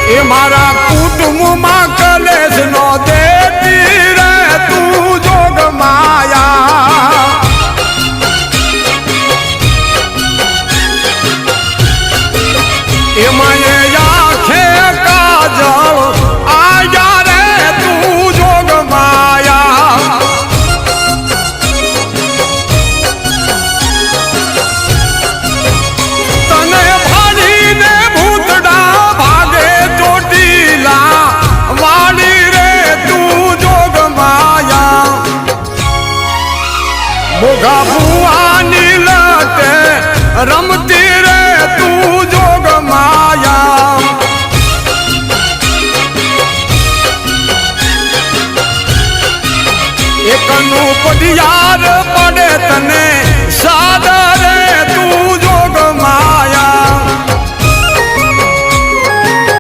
એ મારા કુટુંબમાં કલેશ નો દેતી રે તું જોગ માયા એમાં એ આંખે કાજળ આયા રે તું જોગ માયા તને ભાડીને ભૂતડા ભાગે ચોટીલા વાળી રે તું જોગ માયા મોઘા ભુવાની લટે રમતી રે તું જોગ માયા એકનું પઢિયાર પડે તને